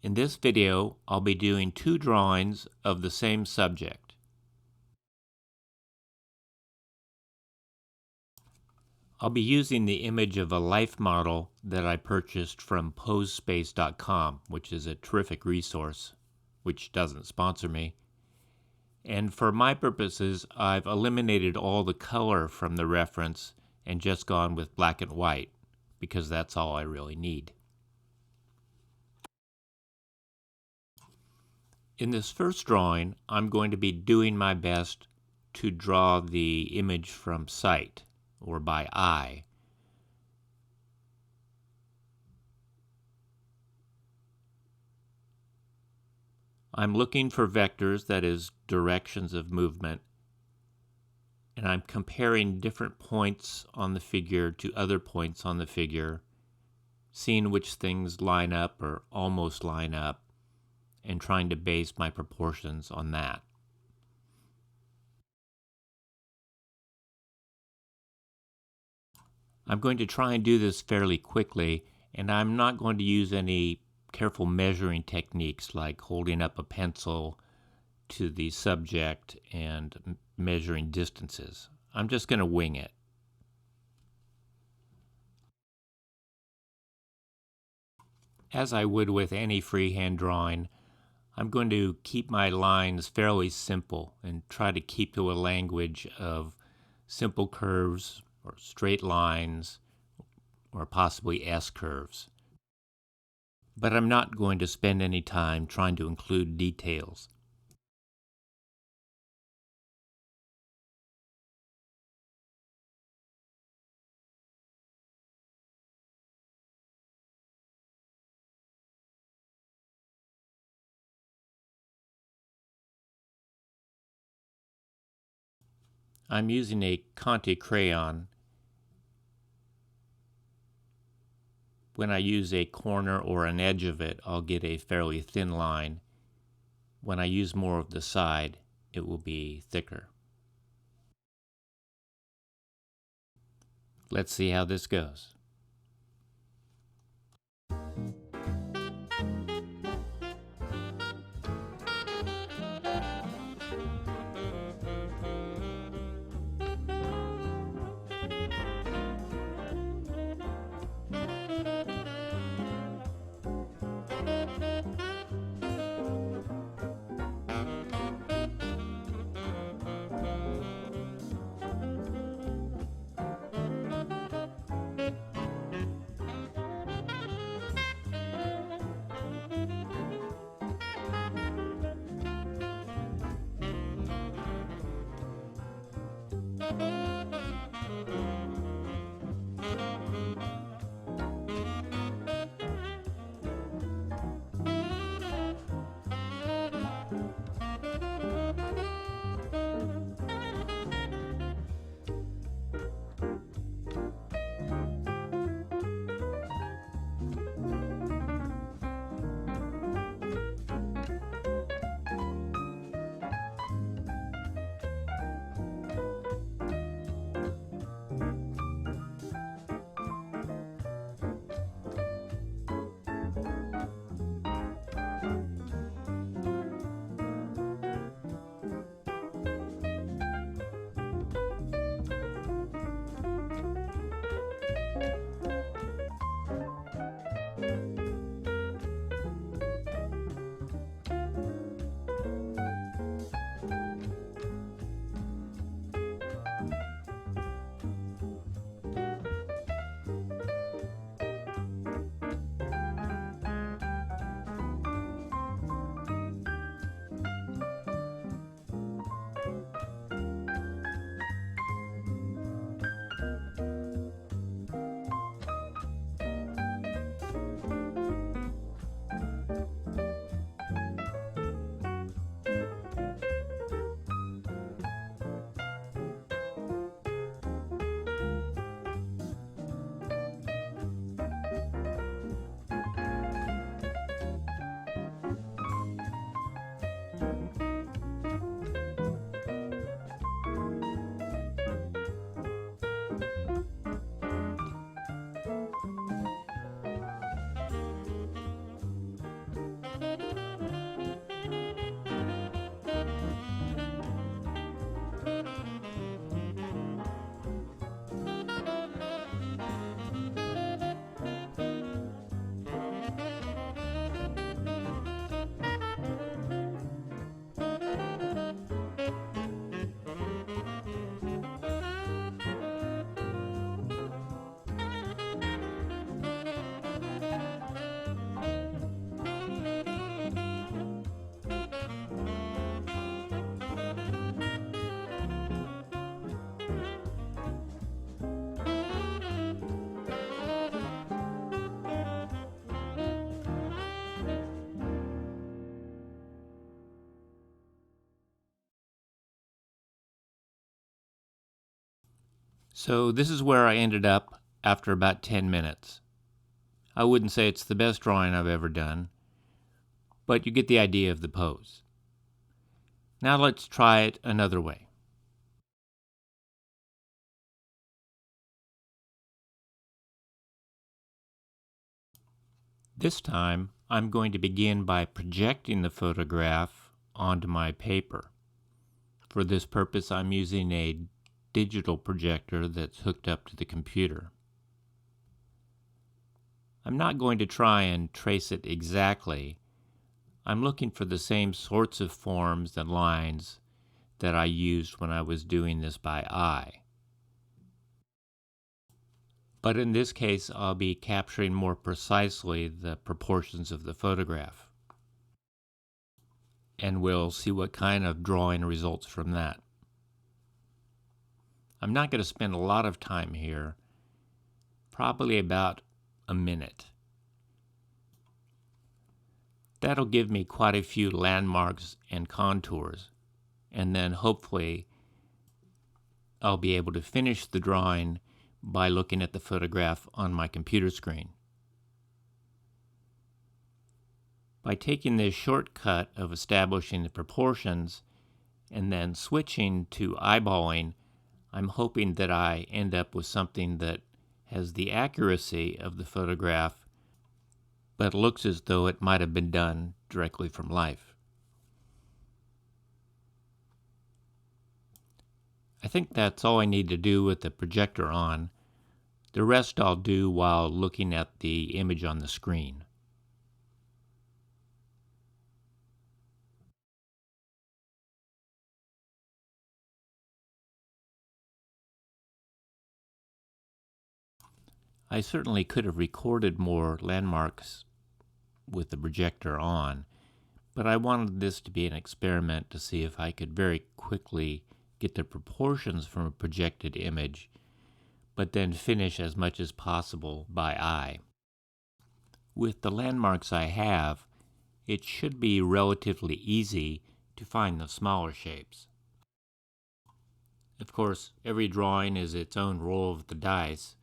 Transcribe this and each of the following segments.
In this video, I'll be doing two drawings of the same subject. I'll be using the image of a life model that I purchased from posespace.com, which is a terrific resource, which doesn't sponsor me. And for my purposes, I've eliminated all the color from the reference and just gone with black and white, because that's all I really need. In this first drawing, I'm going to be doing my best to draw the image from sight, or by eye. I'm looking for vectors, that is, directions of movement, and I'm comparing different points on the figure to other points on the figure, seeing which things line up or almost line up, and trying to base my proportions on that. I'm going to try and do this fairly quickly, and I'm not going to use any careful measuring techniques like holding up a pencil to the subject and measuring distances. I'm just going to wing it. As I would with any freehand drawing, I'm going to keep my lines fairly simple and try to keep to a language of simple curves or straight lines or possibly S-curves. But I'm not going to spend any time trying to include details. I'm using a Conte crayon. When I use a corner or an edge of it, I'll get a fairly thin line. When I use more of the side, it will be thicker. Let's see how this goes. So this is where I ended up after about 10 minutes. I wouldn't say it's the best drawing I've ever done, but you get the idea of the pose. Now let's try it another way. This time, I'm going to begin by projecting the photograph onto my paper. For this purpose, I'm using a digital projector that's hooked up to the computer. I'm not going to try and trace it exactly. I'm looking for the same sorts of forms and lines that I used when I was doing this by eye. But in this case, I'll be capturing more precisely the proportions of the photograph. And we'll see what kind of drawing results from that. I'm not going to spend a lot of time here, probably about a minute. That'll give me quite a few landmarks and contours, and then hopefully I'll be able to finish the drawing by looking at the photograph on my computer screen. By taking this shortcut of establishing the proportions and then switching to eyeballing, I'm hoping that I end up with something that has the accuracy of the photograph, but looks as though it might have been done directly from life. I think that's all I need to do with the projector on. The rest I'll do while looking at the image on the screen. I certainly could have recorded more landmarks with the projector on, but I wanted this to be an experiment to see if I could very quickly get the proportions from a projected image, but then finish as much as possible by eye. With the landmarks I have, it should be relatively easy to find the smaller shapes. Of course, every drawing is its own roll of the dice,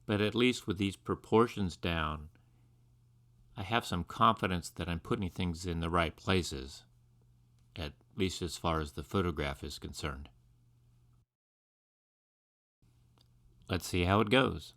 but at least with these proportions down, I have some confidence that I'm putting things in the right places, at least as far as the photograph is concerned. Let's see how it goes.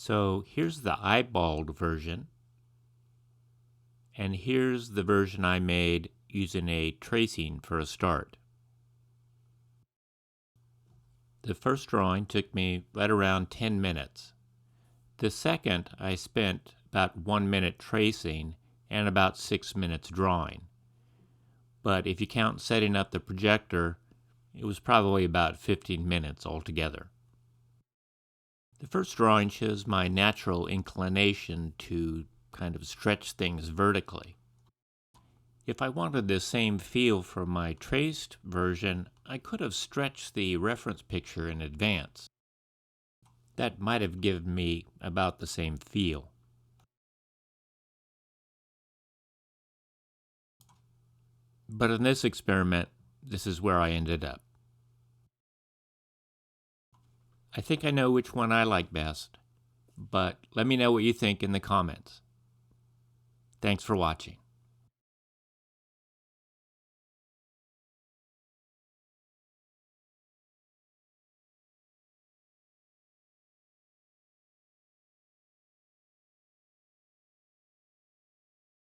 So here's the eyeballed version, and here's the version I made using a tracing for a start. The first drawing took me right around 10 minutes. The second I spent about 1 minute tracing and about 6 minutes drawing. But if you count setting up the projector, it was probably about 15 minutes altogether. The first drawing shows my natural inclination to kind of stretch things vertically. If I wanted the same feel for my traced version, I could have stretched the reference picture in advance. That might have given me about the same feel. But in this experiment, this is where I ended up. I think I know which one I like best, but let me know what you think in the comments. Thanks for watching.